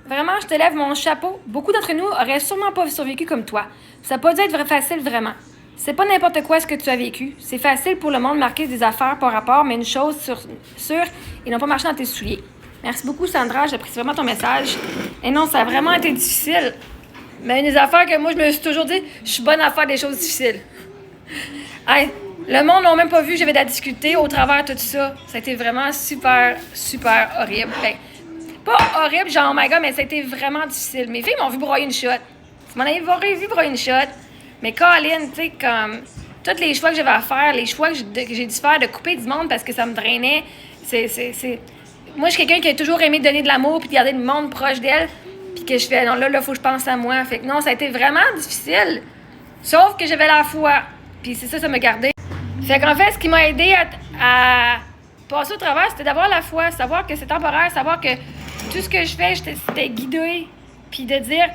Vraiment, je te lève mon chapeau. Beaucoup d'entre nous auraient sûrement pas survécu comme toi. Ça n'a pas dû être facile, vraiment. C'est pas n'importe quoi ce que tu as vécu. C'est facile pour le monde de marquer des affaires par rapport, mais une chose sûre, ils n'ont pas marché dans tes souliers. Merci beaucoup, Sandra. J'apprécie vraiment ton message. Et non, ça a vraiment été difficile. Mais une des affaires que moi, je me suis toujours dit, je suis bonne à faire des choses difficiles. Hey, le monde n'a même pas vu que j'avais de la difficulté au travers de tout ça. Ça a été vraiment super, super horrible. Ben, pas horrible, genre, oh my god, mais ça a été vraiment difficile. Mes filles m'ont vu broyer une shot. Vous m'en avez vu broyer une shot. Mais Colin, tu sais, comme, tous les choix que j'avais à faire, les choix que j'ai dû faire de couper du monde parce que ça me drainait, Moi, je suis quelqu'un qui a toujours aimé donner de l'amour puis de garder le monde proche d'elle. Puis que je fais, non, là, faut que je pense à moi. Fait que non, ça a été vraiment difficile. Sauf que j'avais la foi. Puis c'est ça m'a gardé. Fait qu'en fait, ce qui m'a aidé à passer au travers, c'était d'avoir la foi, savoir que c'est temporaire, savoir que tout ce que je fais, c'était guidé. Puis de dire,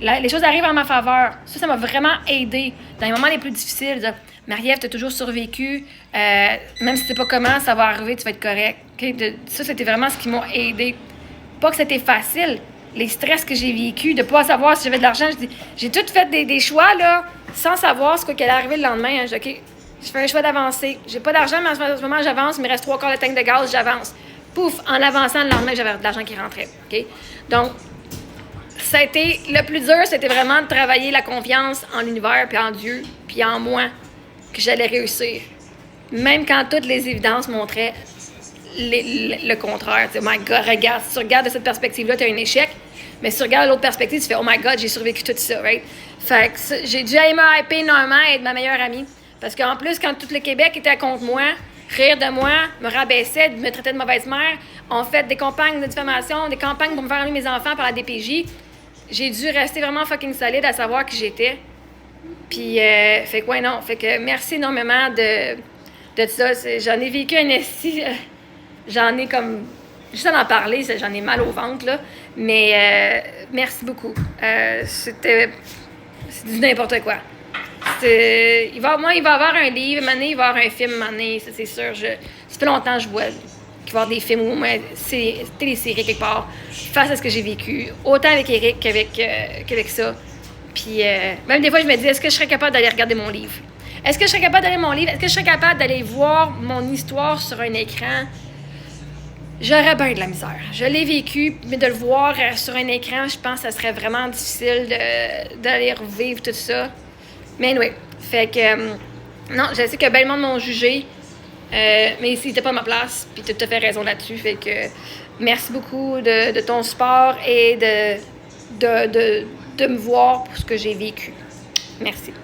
les choses arrivent en ma faveur. Ça m'a vraiment aidé dans les moments les plus difficiles. Marie-Ève, t'as toujours survécu. Même si tu sais pas comment, ça va arriver, tu vas être correct. Okay? Ça, c'était vraiment ce qui m'a aidé. Pas que c'était facile. Les stress que j'ai vécu, de ne pas savoir si j'avais de l'argent. J'ai tout fait des choix, là, sans savoir ce qu'allait arriver le lendemain. Hein. OK, je fais un choix d'avancer. J'ai pas d'argent, mais en ce moment, j'avance. Il me reste 3/4 de tank de gaz, j'avance. Pouf, en avançant, le lendemain, j'avais de l'argent qui rentrait. OK? Donc, ça a été le plus dur, c'était vraiment de travailler la confiance en l'univers, puis en Dieu, puis en moi, que j'allais réussir. Même quand toutes les évidences montraient le contraire. Oh my God, regarde, si tu regardes de cette perspective-là, tu as un échec. Mais si tu regardes de l'autre perspective, tu fais « Oh my God, j'ai survécu tout ça, right? » Fait que j'ai dû aller me hyper énormément et être ma meilleure amie. Parce qu'en plus, quand tout le Québec était contre moi, rire de moi, me rabaissait, me traitait de mauvaise mère, on fait des campagnes de diffamation, des campagnes pour me faire enlever mes enfants par la DPJ, j'ai dû rester vraiment fucking solide à savoir qui j'étais. Puis, fait que ouais, non. Fait que merci énormément de ça. J'en ai vécu un esti... J'en ai comme... Juste à en parler, j'en ai mal au ventre, là. Mais merci beaucoup. C'est du n'importe quoi. Il va y avoir un livre, une année, il va y avoir un film, une année, ça c'est sûr. Ça fait longtemps que je vois qu'il va y avoir des films ou même téléséries quelque part face à ce que j'ai vécu. Autant avec Eric qu'avec ça. Puis même des fois, je me dis, est-ce que je serais capable d'aller regarder mon livre? Est-ce que je serais capable d'aller mon livre? Est-ce que je serais capable d'aller voir mon histoire sur un écran? J'aurais bien de la misère. Je l'ai vécu, mais de le voir sur un écran, je pense que ça serait vraiment difficile d'aller revivre tout ça. Mais oui, fait que... non, je sais que bien le monde m'ont jugé, mais c'était pas ma place, puis tu as tout à fait raison là-dessus. Fait que merci beaucoup de ton support et de me voir pour ce que j'ai vécu. Merci.